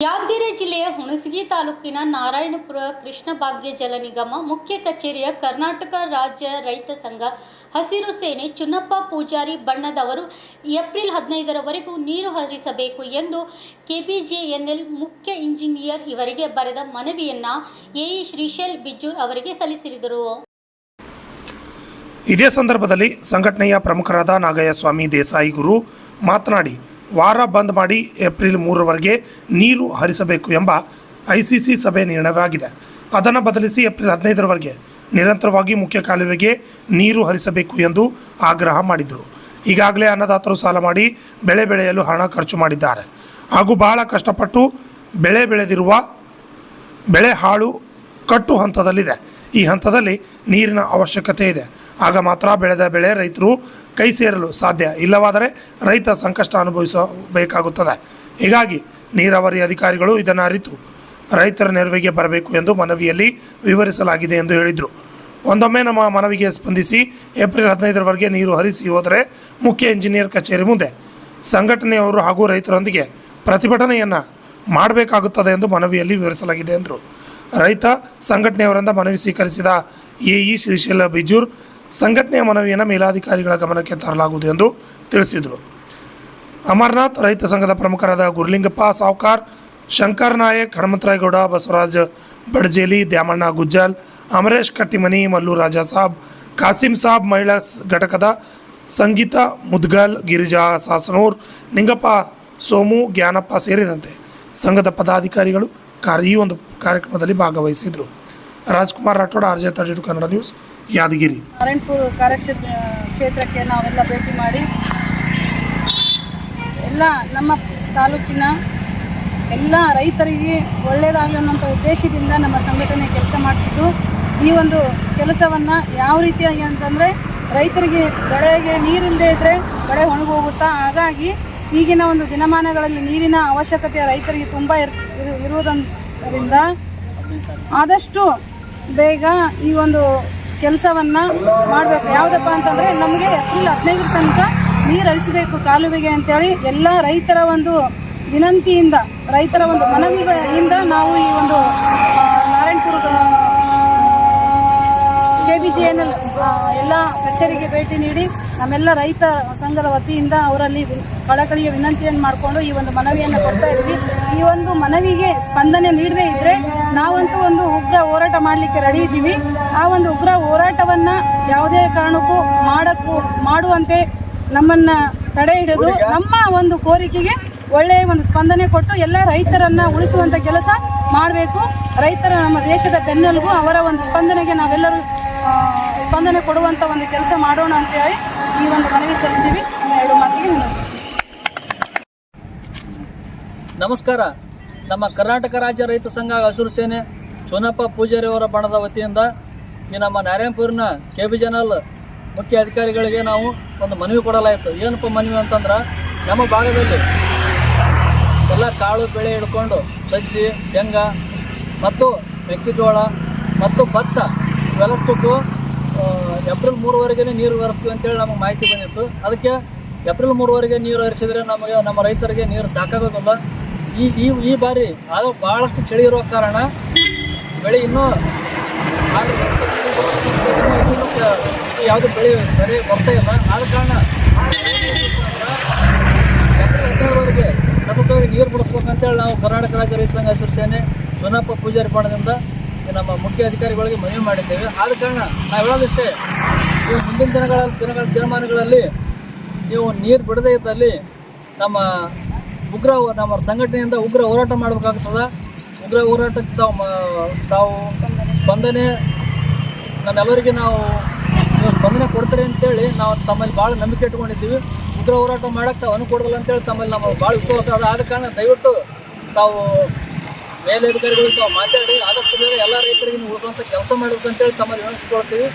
ಯಾದಗಿರಿ ಜಿಲ್ಲೆಯ ಹುಣಸಗಿ ತಾಲೂಕಿನ ನಾರಾಯಣಪುರ ಕೃಷ್ಣ ಭಾಗ್ಯ ಜಲ ನಿಗಮ ಮುಖ್ಯ ಕಚೇರಿಯ ಕರ್ನಾಟಕ ರಾಜ್ಯ ರೈತ ಸಂಘ ಹಸಿರು ಸೇನೆ ಚುನ್ನಪ್ಪ ಪೂಜಾರಿ ಬಣ್ಣದವರು ಏಪ್ರಿಲ್ 15ರವರೆಗೂ ನೀರು ಹರಿಸಬೇಕು ಎಂದು ಕೆಬಿಜೆಎನ್ಎಲ್ ಮುಖ್ಯ ಇಂಜಿನಿಯರ್ ಇವರಿಗೆ ಬರೆದ ಮನವಿಯನ್ನು ಎಇ ಶ್ರೀಶೈಲ್ ಬಿಜ್ಜೂರ್ ಅವರಿಗೆ ಸಲ್ಲಿಸಿದರು. ಇದೇ ಸಂದರ್ಭದಲ್ಲಿ ಸಂಘಟನೆಯ ಪ್ರಮುಖರಾದ ನಾಗಯ್ಯ ಸ್ವಾಮಿ ದೇಸಾಯಿ ಗುರು ಮಾತನಾಡಿ, ವಾರ ಬಂದ್ ಮಾಡಿ ಏಪ್ರಿಲ್ 3ರವರೆಗೆ ನೀರು ಹರಿಸಬೇಕು ಎಂಬ ಐಸಿಸಿ ಸಭೆ ನಿರ್ಣಯವಾಗಿದೆ. ಅದನ್ನು ಬದಲಿಸಿ ಏಪ್ರಿಲ್ 15ರವರೆಗೆ ನಿರಂತರವಾಗಿ ಮುಖ್ಯ ಕಾಲುವೆಗೆ ನೀರು ಹರಿಸಬೇಕು ಎಂದು ಆಗ್ರಹ ಮಾಡಿದರು. ಈಗಾಗಲೇ ಅನ್ನದಾತರು ಸಾಲ ಮಾಡಿ ಬೆಳೆ ಬೆಳೆಯಲು ಹಣ ಖರ್ಚು ಮಾಡಿದ್ದಾರೆ ಹಾಗೂ ಬಹಳ ಕಷ್ಟಪಟ್ಟು ಬೆಳೆ ಬೆಳೆದಿರುವ ಬೆಳೆ ಹಾಳು ಕಟ್ಟು ಹಂತದಲ್ಲಿದೆ. ಈ ಹಂತದಲ್ಲಿ ನೀರಿನ ಅವಶ್ಯಕತೆ ಇದೆ. ಆಗ ಮಾತ್ರ ಬೆಳೆದ ಬೆಳೆ ರೈತರು ಕೈ ಸೇರಲು ಸಾಧ್ಯ, ಇಲ್ಲವಾದರೆ ರೈತ ಸಂಕಷ್ಟ ಅನುಭವಿಸಬೇಕಾಗುತ್ತದೆ. ಹೀಗಾಗಿ ನೀರಾವರಿ ಅಧಿಕಾರಿಗಳು ಇದನ್ನು ಅರಿತು ರೈತರ ನೆರವಿಗೆ ಬರಬೇಕು ಎಂದು ಮನವಿಯಲ್ಲಿ ವಿವರಿಸಲಾಗಿದೆ ಎಂದು ಹೇಳಿದರು. ಒಂದೊಮ್ಮೆ ನಮ್ಮ ಮನವಿಗೆ ಸ್ಪಂದಿಸಿ ಏಪ್ರಿಲ್ 15ರವರೆಗೆ ನೀರು ಹರಿಸಿ ಹೋದರೆ ಮುಖ್ಯ ಇಂಜಿನಿಯರ್ ಕಚೇರಿ ಮುಂದೆ ಸಂಘಟನೆಯವರು ಹಾಗೂ ರೈತರೊಂದಿಗೆ ಪ್ರತಿಭಟನೆಯನ್ನು ಮಾಡಬೇಕಾಗುತ್ತದೆ ಎಂದು ಮನವಿಯಲ್ಲಿ ವಿವರಿಸಲಾಗಿದೆ ಎಂದರು. ರೈತ ಸಂಘಟನೆಯವರಿಂದ ಮನವಿ ಸ್ವೀಕರಿಸಿದ ಎಇ ಶ್ರೀಶೈಲ್ ಬಿಜ್ಜೂರ್ ಸಂಘಟನೆಯ ಮನವಿಯನ್ನು ಮೇಲಾಧಿಕಾರಿಗಳ ಗಮನಕ್ಕೆ ತರಲಾಗುವುದು ಎಂದು ತಿಳಿಸಿದರು. ಅಮರನಾಥ್ ರೈತ ಸಂಘದ ಪ್ರಮುಖರಾದ ಗುರುಲಿಂಗಪ್ಪ ಸಾವ್ಕಾರ್, ಶಂಕರ್ ನಾಯಕ್, ಹನುಮಂತರಾಯಗೌಡ, ಬಸವರಾಜ್ ಬಡ್ಜೇಲಿ, ದ್ಯಾಮಣ್ಣ ಗುಜ್ಜಲ್, ಅಮರೇಶ್ ಕಟ್ಟಿಮನಿ, ಮಲ್ಲು ರಾಜಾ ಸಾಬ್, ಕಾಸಿಂ ಸಾಬ್, ಮಹಿಳಾ ಘಟಕದ ಸಂಗೀತಾ ಮುದ್ಗಲ್, ಗಿರಿಜಾ ಸಾಸನೂರ್, ನಿಂಗಪ್ಪ ಸೋಮು, ಜ್ಞಾನಪ್ಪ ಸೇರಿದಂತೆ ಸಂಘದ ಪದಾಧಿಕಾರಿಗಳು ಈ ಒಂದು ಕಾರ್ಯಕ್ರಮದಲ್ಲಿ ಭಾಗವಹಿಸಿದರು. Rajkumar Rathod, RJ32 Kannada news, Yadgiri. ನಾರಾಯಣಪುರ ಕ್ಷೇತ್ರಕ್ಕೆ ನಾವೆಲ್ಲ ಭೇಟಿ ಮಾಡಿ ಎಲ್ಲ ನಮ್ಮ ತಾಲೂಕಿನ ಎಲ್ಲ ರೈತರಿಗೆ ಒಳ್ಳೆಯದಾಗಲಿ ಅನ್ನೋಂಥ ಉದ್ದೇಶದಿಂದ ನಮ್ಮ ಸಂಘಟನೆ ಕೆಲಸ ಮಾಡ್ತಿದ್ದು, ಈ ಒಂದು ಕೆಲಸವನ್ನು ಯಾವ ರೀತಿಯಾಗಿ ಅಂತಂದರೆ ರೈತರಿಗೆ ಬೆಳೆಗೆ ನೀರಿಲ್ಲದೆ ಇದ್ದರೆ ಬೆಳೆ ಒಣಗೋಗುತ್ತಾ. ಹಾಗಾಗಿ ಈಗಿನ ಒಂದು ದಿನಮಾನಗಳಲ್ಲಿ ನೀರಿನ ಅವಶ್ಯಕತೆ ರೈತರಿಗೆ ತುಂಬ ಇರುವುದರಿಂದ ಆದಷ್ಟು ಬೇಗ ಈ ಒಂದು ಕೆಲಸವನ್ನು ಮಾಡಬೇಕು. ಯಾವುದಪ್ಪ ಅಂತಂದರೆ ನಮಗೆ ಏಪ್ರಿಲ್ 15 ತನಕ ನೀರು ಹರಿಸಬೇಕು ಕಾಲುವೆಗೆ ಅಂತೇಳಿ ಎಲ್ಲ ರೈತರ ಒಂದು ವಿನಂತಿಯಿಂದ, ರೈತರ ಒಂದು ಮನವಿಯಿಂದ ನಾವು ಈ ಒಂದು ನಾರಾಯಣಪುರ ಕೆಬಿಜೆಎನ್ಎಲ್ ಎಲ್ಲ ಕಚೇರಿಗೆ ಭೇಟಿ ನೀಡಿ ನಮ್ಮೆಲ್ಲ ರೈತ ಸಂಘದ ವತಿಯಿಂದ ಅವರಲ್ಲಿ ಕಳಕಳಿಯ ವಿನಂತಿಯನ್ನು ಮಾಡಿಕೊಂಡು ಈ ಒಂದು ಮನವಿಯನ್ನು ಕೊಡ್ತಾ ಇದ್ವಿ. ಈ ಒಂದು ಮನವಿಗೆ ಸ್ಪಂದನೆ ನೀಡದೇ ಇದ್ದರೆ ನಾವಂತೂ ಒಂದು ಉಗ್ರ ಹೋರಾಟ ಮಾಡಲಿಕ್ಕೆ ರೆಡಿ ಇದ್ದೀವಿ. ಆ ಒಂದು ಉಗ್ರ ಹೋರಾಟವನ್ನು ಯಾವುದೇ ಕಾರಣಕ್ಕೂ ಮಾಡುವಂತೆ ನಮ್ಮನ್ನು ತಡೆ ಹಿಡಿದು ನಮ್ಮ ಒಂದು ಕೋರಿಕೆಗೆ ಒಳ್ಳೆಯ ಒಂದು ಸ್ಪಂದನೆ ಕೊಟ್ಟು ಎಲ್ಲ ರೈತರನ್ನು ಉಳಿಸುವಂಥ ಕೆಲಸ ಮಾಡಬೇಕು. ರೈತರ ನಮ್ಮ ದೇಶದ ಬೆನ್ನೆಲುಬು, ಅವರ ಒಂದು ಸ್ಪಂದನೆಗೆ ನಾವೆಲ್ಲರೂ ಸ್ಪಂದನೆ ಕೊಡುವಂಥ ಒಂದು ಕೆಲಸ ಮಾಡೋಣ ಅಂತೇಳಿ ಈ ಒಂದು ಮನವಿ ಸಲ್ಲಿಸಿವಿ. ಎರಡು ಮಾತಿಗೆ ನಮಸ್ಕಾರ. ನಮ್ಮ ಕರ್ನಾಟಕ ರಾಜ್ಯ ರೈತ ಸಂಘ ಹಸಿರು ಸೇನೆ ಚುನ್ನಪ್ಪ ಪೂಜಾರಿ ಅವರ ಬಣದ ವತಿಯಿಂದ ಈ ನಮ್ಮ ನಾರಾಯಣಪುರಿನ ಕೆಬಿಜೆಎನ್ಎಲ್ ಮುಖ್ಯ ಅಧಿಕಾರಿಗಳಿಗೆ ನಾವು ಒಂದು ಮನವಿ ಕೊಡಲಾಯಿತು. ಏನಪ್ಪ ಮನವಿ ಅಂತಂದ್ರೆ, ನಮ್ಮ ಭಾಗದಲ್ಲಿ ಎಲ್ಲ ಕಾಳು ಬೆಳೆ ಹಿಡ್ಕೊಂಡು ಸಜ್ಜಿ, ಶೇಂಗಾ ಮತ್ತು ಮೆಕ್ಕೆಜೋಳ ಮತ್ತು ಭತ್ತ ಇವೆಲ್ಲಕ್ಕೂ ಏಪ್ರಿಲ್ 3ರವರೆಗೆ ನೀರು ಹರಿಸ್ತೀವಿ ಅಂತೇಳಿ ನಮಗೆ ಮಾಹಿತಿ ಬಂದಿತ್ತು. ಅದಕ್ಕೆ ಏಪ್ರಿಲ್ 3ರವರೆಗೆ ನೀರು ಹರಿಸಿದರೆ ನಮ್ಮ ರೈತರಿಗೆ ನೀರು ಸಾಕಾಗೋದಿಲ್ಲ. ಈ ಬಾರಿ ಅದು ಭಾಳಷ್ಟು ಚಳಿ ಇರುವ ಕಾರಣ ಬೆಳೆ ಇನ್ನೂ ಯಾವುದು ಬೆಳೆ ಸರಿ ಬರ್ತಾ ಇಲ್ಲ. ಆದ ಕಾರಣ ಏಪ್ರಿಲ್ 15ರವರೆಗೆ ಸತತವಾಗಿ ನೀರು ಬಿಡಿಸ್ಬೇಕಂತೇಳಿ ನಾವು ಕರ್ನಾಟಕ ರಾಜ್ಯ ರೈತ ಸಂಘ ಹಸಿರು ಸೇನೆ ಚುನ್ನಪ್ಪ ಪೂಜಾರಿ ಬಣದಿಂದ ನಮ್ಮ ಮುಖ್ಯ ಅಧಿಕಾರಿಗಳಿಗೆ ಮನವಿ ಮಾಡಿದ್ದೇವೆ. ಆದ ಕಾರಣ ನಾವು ಹೇಳೋದಿಷ್ಟೇ, ನೀವು ಮುಂದಿನ ದಿನಮಾನಗಳಲ್ಲಿ ನೀವು ನೀರು ಬಿಡದೇ ಇದ್ದಲ್ಲಿ ನಮ್ಮ ಸಂಘಟನೆಯಿಂದ ಉಗ್ರ ಹೋರಾಟ ಮಾಡಬೇಕಾಗ್ತದೆ. ಉಗ್ರ ಹೋರಾಟಕ್ಕೆ ತಾವು ಸ್ಪಂದನೆ ನಮ್ಮೆಲ್ಲರಿಗೆ ನೀವು ಸ್ಪಂದನೆ ಕೊಡ್ತಾರೆ ಅಂತೇಳಿ ನಾವು ತಮ್ಮಲ್ಲಿ ಭಾಳ ನಂಬಿಕೆ ಇಟ್ಕೊಂಡಿದ್ದೀವಿ. ಉಗ್ರ ಹೋರಾಟ ಮಾಡೋಕ್ಕೆ ತಾವು ಅನುಕೊಡೋದಿಲ್ಲ ಅಂತೇಳಿ ತಮ್ಮಲ್ಲಿ ನಮಗೆ ಭಾಳ ವಿಶ್ವಾಸ ಅದ. ಆದ ಕಾರಣ ದಯವಿಟ್ಟು ತಾವು ಮೇಲಧಿಕಾರಿಗಳು ತಾವು ಮಾತಾಡಿ ಆದಷ್ಟು ಬೇಗ ಎಲ್ಲ ರೈತರಿಗೆ ಉಳಿಸುವಂಥ ಕೆಲಸ ಮಾಡಬೇಕಂತೇಳಿ ತಮ್ಮಲ್ಲಿ ವಿನಂತಿಸ್ಕೊಳ್ತೀವಿ.